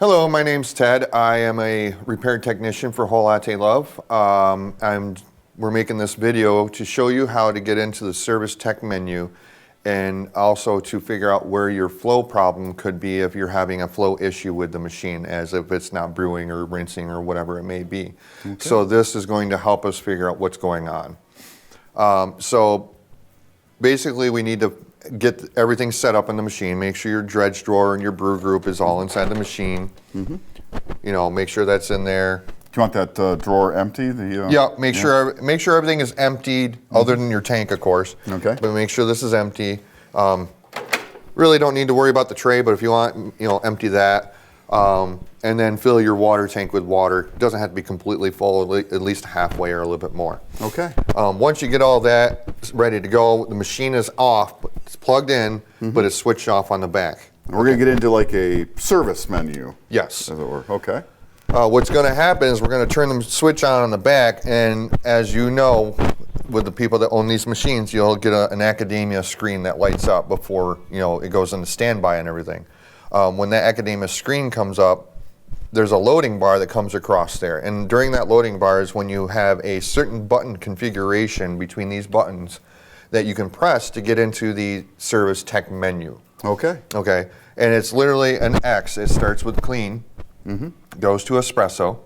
Hello, my name's Ted. I am a repair technician for Whole Latte Love. We're making this video to show you how to get into the service tech menu and also to figure out where your flow problem could be if you're having a flow issue with the machine, as if it's not brewing or rinsing or whatever it may be. Okay. So this is going to help us figure out what's going on. So basically we need to get everything set up in the machine. Make sure your dredge drawer and your brew group is all inside the machine. Mm-hmm. You know, make sure that's in there. Do you want that drawer empty? Yeah, make sure everything is emptied, other than your tank, of course. Okay. But make sure this is empty. Really don't need to worry about the tray, but if you want, empty that. And then fill your water tank with water. It doesn't have to be completely full, at least halfway or a little bit more. Okay. Once you get all that ready to go, the machine is off, but it's plugged in, but it's switched off on the back. And we're going to get into like a service menu. Yes. As it were. Okay. What's going to happen is we're going to turn the switch on the back, and as you know, with the people that own these machines, you'll get an Academia screen that lights up before it goes into standby and everything. When that Academia screen comes up, there's a loading bar that comes across there, and during that loading bar is when you have a certain button configuration between these buttons that you can press to get into the service tech menu. Okay. Okay, and it's literally an X. It starts with clean, goes to espresso,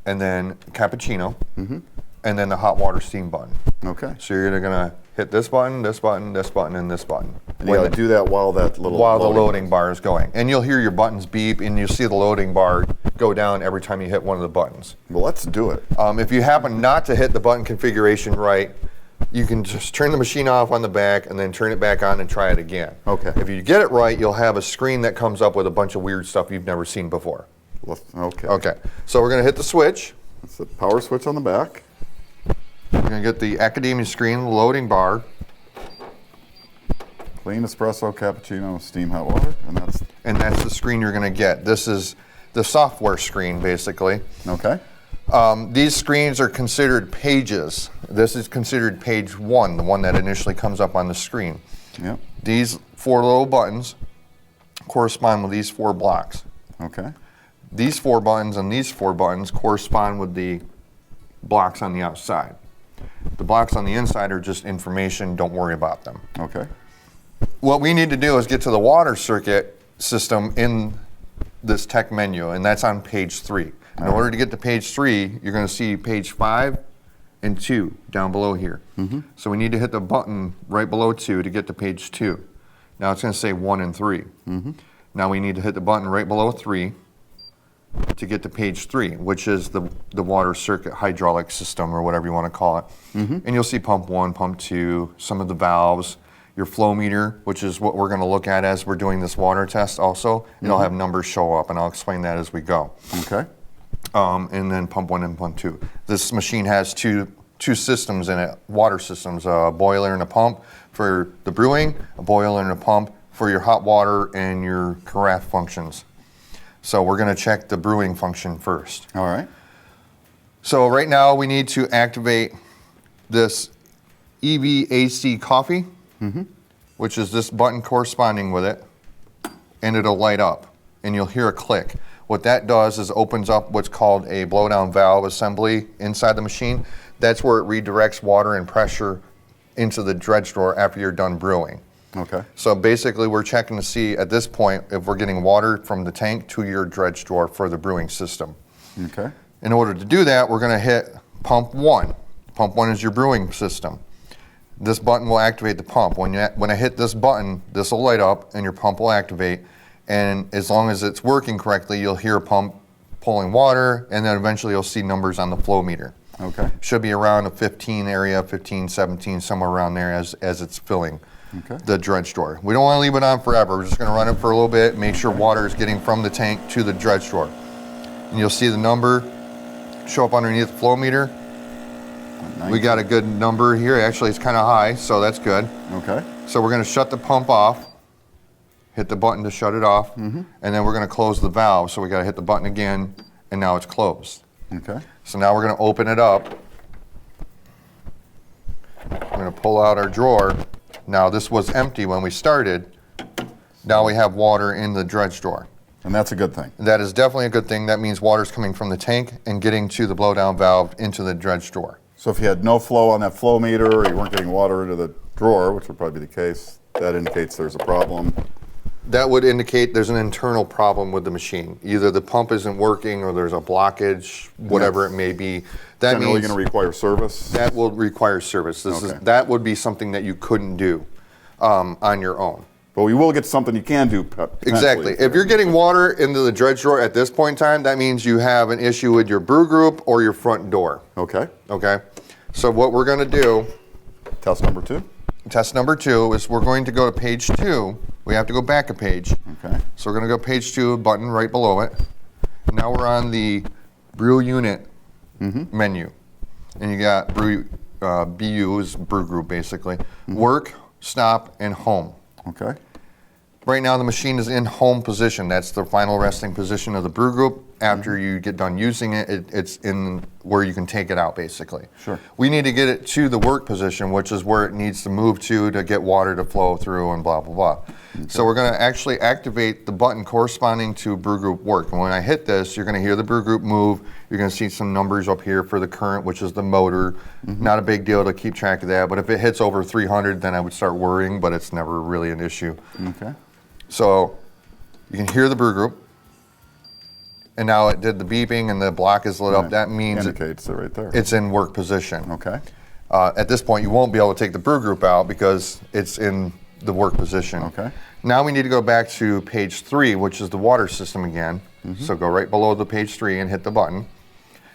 and then cappuccino, and then the hot water steam button. Okay. So you're gonna hit this button, this button, this button, and this button. And you gotta do that while the loading bar is going. And you'll hear your buttons beep, and you'll see the loading bar go down every time you hit one of the buttons. Well, let's do it. If you happen not to hit the button configuration right, you can just turn the machine off on the back and then turn it back on and try it again. Okay. If you get it right, you'll have a screen that comes up with a bunch of weird stuff you've never seen before. Okay. Okay, so we're gonna hit the switch. It's the power switch on the back. You're gonna get the Academia screen, the loading bar. Clean espresso, cappuccino, steam hot water, and that's the screen you're gonna get. This is the software screen, basically. Okay. These screens are considered pages. This is considered page 1, the one that initially comes up on the screen. Yep. These 4 little buttons correspond with these 4 blocks. Okay. These 4 buttons and these 4 buttons correspond with the blocks on the outside. The blocks on the inside are just information, don't worry about them. Okay. What we need to do is get to the water circuit system in this tech menu, and that's on page 3. In order to get to page 3, you're going to see page 5 and 2 down below here. So we need to hit the button right below 2 to get to page 2. Now it's going to say 1 and 3. Now we need to hit the button right below 3 to get to page 3, which is the water circuit hydraulic system, or whatever you want to call it. And you'll see pump 1, pump 2, some of the valves, your flow meter, which is what we're going to look at as we're doing this water test also. It'll have numbers show up, and I'll explain that as we go. Okay. And then pump 1 and pump 2. This machine has two systems in it, water systems, a boiler and a pump for the brewing, a boiler and a pump for your hot water and your carafe functions. So we're going to check the brewing function first. All right. So right now we need to activate this EVAC coffee, which is this button corresponding with it, and it'll light up, and you'll hear a click. What that does is opens up what's called a blowdown valve assembly inside the machine. That's where it redirects water and pressure into the dredge drawer after you're done brewing. Okay. So basically we're checking to see at this point if we're getting water from the tank to your dredge drawer for the brewing system. Okay. In order to do that, we're going to hit pump 1. Pump 1 is your brewing system. This button will activate the pump. When I hit this button, this will light up and your pump will activate. And as long as it's working correctly, you'll hear a pump pulling water, and then eventually you'll see numbers on the flow meter. Okay. Should be around a 15 area, 15, 17, somewhere around there as it's filling the dredge drawer. We don't want to leave it on forever. We're just going to run it for a little bit, make sure water is getting from the tank to the dredge drawer. And you'll see the number show up underneath the flow meter. We got a good number here. Actually, it's kind of high, so that's good. Okay. So we're going to shut the pump off. Hit the button to shut it off, and then we're going to close the valve. So we got to hit the button again, and now it's closed. Okay. So now we're going to open it up. We're going to pull out our drawer. Now this was empty when we started. Now we have water in the dredge drawer. And that's a good thing. That is definitely a good thing. That means water's coming from the tank and getting to the blowdown valve into the dredge drawer. So if you had no flow on that flow meter, or you weren't getting water into the drawer, which would probably be the case, that indicates there's a problem. That would indicate there's an internal problem with the machine. Either the pump isn't working or there's a blockage, whatever it may be. That Generally means going to require service. that will require service. That would be something that you couldn't do on your own. But we will get something you can do. Exactly. If you're getting water into the dredge drawer at this point in time, that means you have an issue with your brew group or your front door. Okay. Okay. So what we're going to do, Test number 2. test number 2, is we're going to go to page 2. We have to go back a page. Okay. So we're going to go page 2, button right below it. Now we're on the brew unit menu. And you got brew, BU is brew group basically. Work, stop, and home. Okay. Right now the machine is in home position. That's the final resting position of the brew group. After you get done using it, it's in where you can take it out basically. Sure. We need to get it to the work position, which is where it needs to move to get water to flow through and blah, blah, blah. So we're going to actually activate the button corresponding to brew group work. And when I hit this, you're going to hear the brew group move. You're going to see some numbers up here for the current, which is the motor. Not a big deal to keep track of that, but if it hits over 300, then I would start worrying, but it's never really an issue. Okay. So you can hear the brew group. And now it did the beeping and the block is lit up. That means indicates it right there. it's in work position. Okay. At this point, you won't be able to take the brew group out because it's in the work position. Okay. Now we need to go back to page 3, which is the water system again. So go right below the page 3 and hit the button.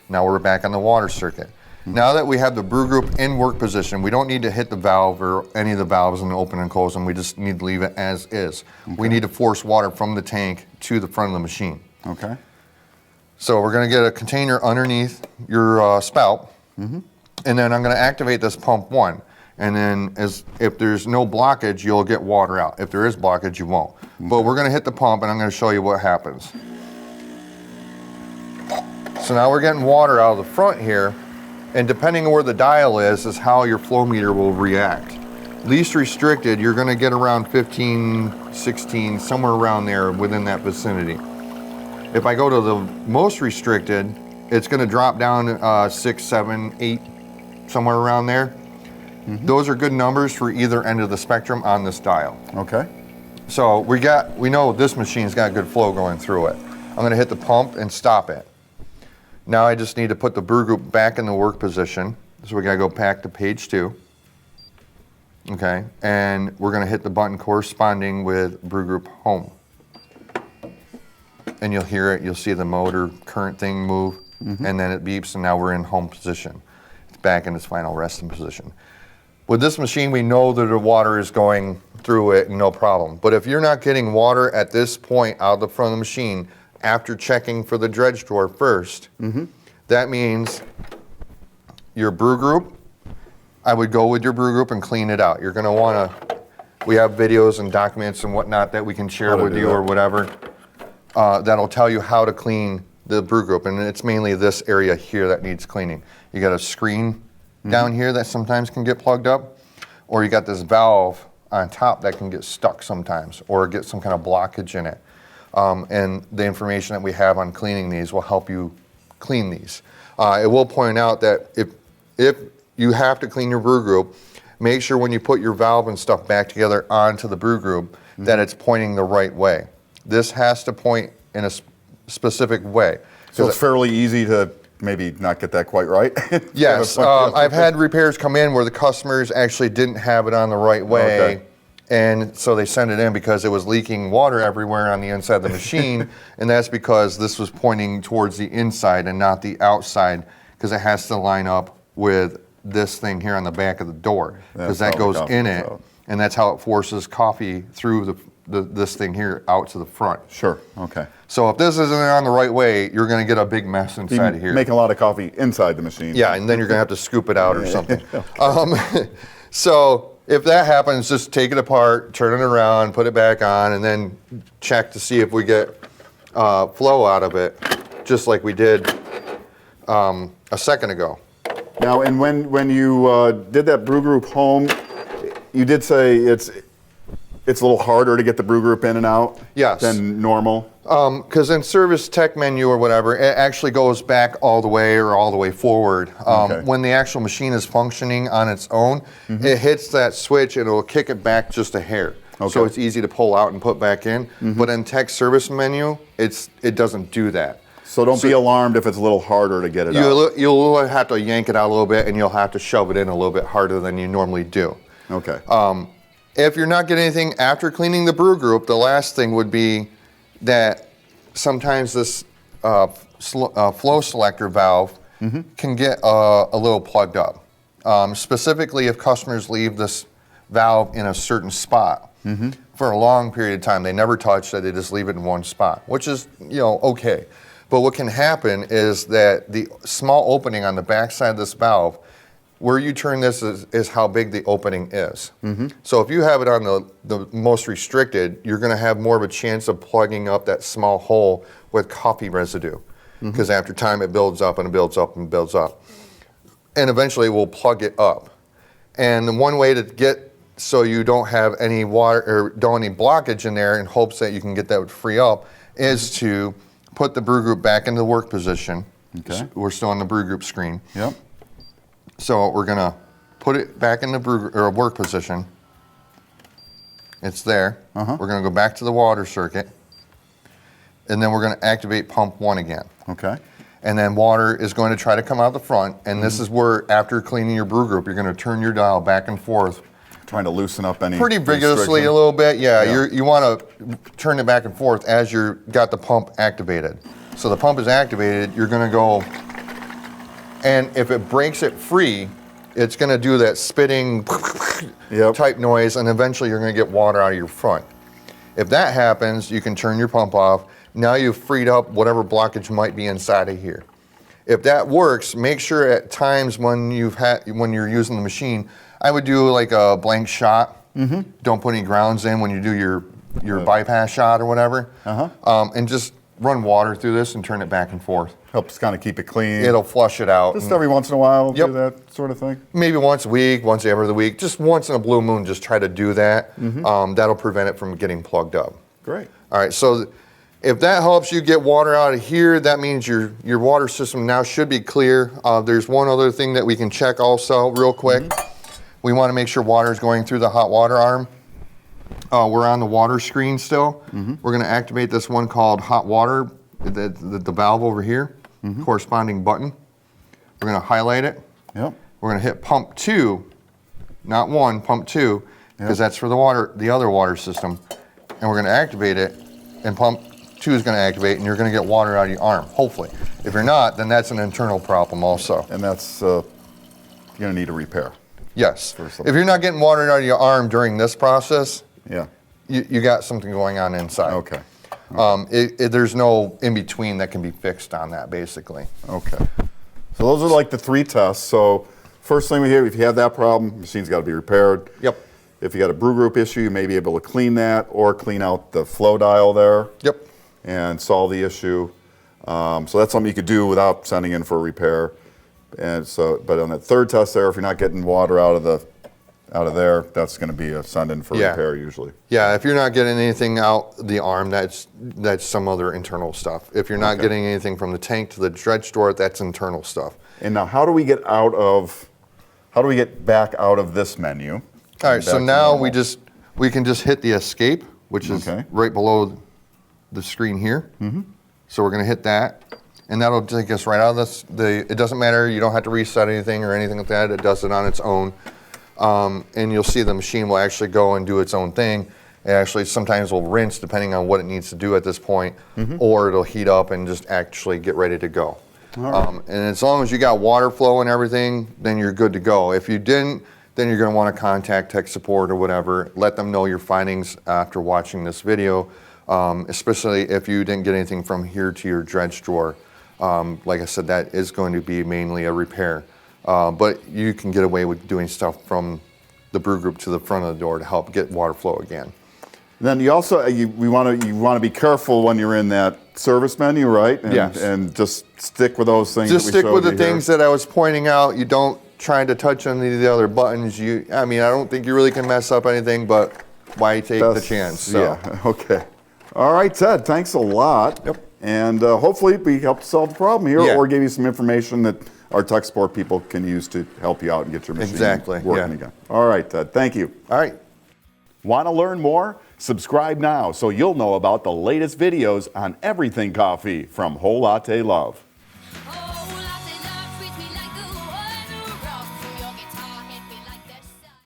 Now we're back on the water circuit. Now that we have the brew group in work position, we don't need to hit the valve or any of the valves and open and close them. We just need to leave it as is. We need to force water from the tank to the front of the machine. Okay. So we're going to get a container underneath your spout, and then I'm going to activate this pump 1. And then if there's no blockage, you'll get water out. If there is blockage, you won't. But we're going to hit the pump, and I'm going to show you what happens. So now we're getting water out of the front here, and depending on where the dial is how your flow meter will react. Least restricted, you're going to get around 15, 16, somewhere around there within that vicinity. If I go to the most restricted, it's going to drop down 6, 7, 8, somewhere around there. Those are good numbers for either end of the spectrum on this dial. Okay. So we know this machine's got good flow going through it. I'm going to hit the pump and stop it. Now I just need to put the brew group back in the work position. So we got to go back to page 2. Okay, and we're going to hit the button corresponding with brew group home. And you'll hear it, you'll see the motor current thing move, and then it beeps, and now we're in home position. It's back in its final resting position. With this machine, we know that the water is going through it, no problem. But if you're not getting water at this point out of the front of the machine, after checking for the dredge drawer first, that means your brew group, I would go with your brew group and clean it out. You're gonna wanna, we have videos and documents and whatnot that we can share with you or whatever. That'll tell you how to clean the brew group, and it's mainly this area here that needs cleaning. You got a screen down here that sometimes can get plugged up, or you got this valve on top that can get stuck sometimes, or get some kind of blockage in it. And the information that we have on cleaning these will help you clean these. It will point out that if you have to clean your brew group, make sure when you put your valve and stuff back together onto the brew group that it's pointing the right way. This has to point in a specific way. So it's fairly easy to maybe not get that quite right? Yes, I've had repairs come in where the customers actually didn't have it on the right way. And so they sent it in because it was leaking water everywhere on the inside of the machine. And that's because this was pointing towards the inside and not the outside, because it has to line up with this thing here on the back of the door, because that goes in it. And that's how it forces coffee through this thing here out to the front. Sure, okay. So if this isn't on the right way, you're going to get a big mess inside of here. Making a lot of coffee inside the machine. Yeah, and then you're going to have to scoop it out or something. So if that happens, just take it apart, turn it around, put it back on, and then check to see if we get flow out of it, just like we did a second ago. Now, and when you did that brew group home, you did say it's a little harder to get the brew group in and out Yes. than normal. Because in service tech menu or whatever, it actually goes back all the way or all the way forward. When the actual machine is functioning on its own, it hits that switch and it'll kick it back just a hair. So it's easy to pull out and put back in. But in tech service menu, it doesn't do that. So don't be alarmed if it's a little harder to get it out. You'll have to yank it out a little bit, and you'll have to shove it in a little bit harder than you normally do. Okay. If you're not getting anything after cleaning the brew group, the last thing would be that sometimes this flow selector valve can get a little plugged up. Specifically if customers leave this valve in a certain spot for a long period of time. They never touch it, they just leave it in one spot, which is, okay. But what can happen is that the small opening on the back side of this valve, where you turn this is how big the opening is. So if you have it on the most restricted, you're going to have more of a chance of plugging up that small hole with coffee residue. Because after time it builds up and it builds up and builds up. And eventually we'll plug it up. And one way to get so you don't have any water or don't any blockage in there in hopes that you can get that to free up is to put the brew group back into the work position. Okay. We're still on the brew group screen. Yep. So we're gonna put it back in the work position. It's there. We're gonna go back to the water circuit, and then we're gonna activate pump 1 again. Okay. And then water is going to try to come out the front, and this is where, after cleaning your brew group, you're gonna turn your dial back and forth. Trying to loosen up any Pretty vigorously a little bit, yeah. You wanna turn it back and forth as you've got the pump activated. So the pump is activated, you're gonna go, and if it breaks it free, it's gonna do that spitting type noise, and eventually you're gonna get water out of your front. If that happens, you can turn your pump off. Now you've freed up whatever blockage might be inside of here. If that works, make sure at times when you're using the machine, I would do like a blank shot. Don't put any grounds in when you do your bypass shot or whatever. And just run water through this and turn it back and forth. Helps kind of keep it clean. It'll flush it out. Just every once in a while, do that sort of thing? Maybe once a week, once every other week. Just once in a blue moon, just try to do that. That'll prevent it from getting plugged up. Great. All right, so if that helps you get water out of here, that means your water system now should be clear. There's one other thing that we can check also real quick. We want to make sure water is going through the hot water arm. We're on the water screen still. We're going to activate this one called hot water, the valve over here, corresponding button. We're going to highlight it. Yep. We're going to hit pump 2, not 1, pump 2, because that's for the other water system. And we're going to activate it, and pump 2 is going to activate, and you're going to get water out of your arm, hopefully. If you're not, then that's an internal problem also. And that's you're going to need a repair. Yes. If you're not getting water out of your arm during this process, Yeah. you got something going on inside. Okay. There's no in-between that can be fixed on that, basically. Okay. So those are like the 3 tests. So first thing we hear, if you have that problem, machine's got to be repaired. Yep. If you got a brew group issue, you may be able to clean that or clean out the flow dial there. Yep. And solve the issue. So that's something you could do without sending in for a repair. And so, but on that 3rd test there, if you're not getting water out of there, that's going to be a send in for repair usually. Yeah, if you're not getting anything out the arm, that's some other internal stuff. If you're not getting anything from the tank to the dredge door, that's internal stuff. And now, how do we get back out of this menu? All right, so now we can just hit the escape, which is right below the screen here. So we're going to hit that. And that'll take us right out of this. It doesn't matter, you don't have to reset anything or anything like that. It does it on its own. And you'll see the machine will actually go and do its own thing. It actually sometimes will rinse depending on what it needs to do at this point, or it'll heat up and just actually get ready to go. And as long as you got water flow and everything, then you're good to go. If you didn't, then you're going to want to contact tech support or whatever. Let them know your findings after watching this video, especially if you didn't get anything from here to your dredge drawer. Like I said, that is going to be mainly a repair. But you can get away with doing stuff from the brew group to the front of the door to help get water flow again. Then you also you want to be careful when you're in that service menu, right? And, yes. And just stick with those things. Just stick with the things that I was pointing out. You don't try to touch any of the other buttons. I don't think you really can mess up anything, but why take the chance? So. Yeah. Okay. All right, Ted, thanks a lot. Yep. And hopefully we helped solve the problem here Yeah. or gave you some information that our tech support people can use to help you out and get your machine working again. All right, Ted, thank you. All right. Want to learn more? Subscribe now so you'll know about the latest videos on everything coffee from Whole Latte Love.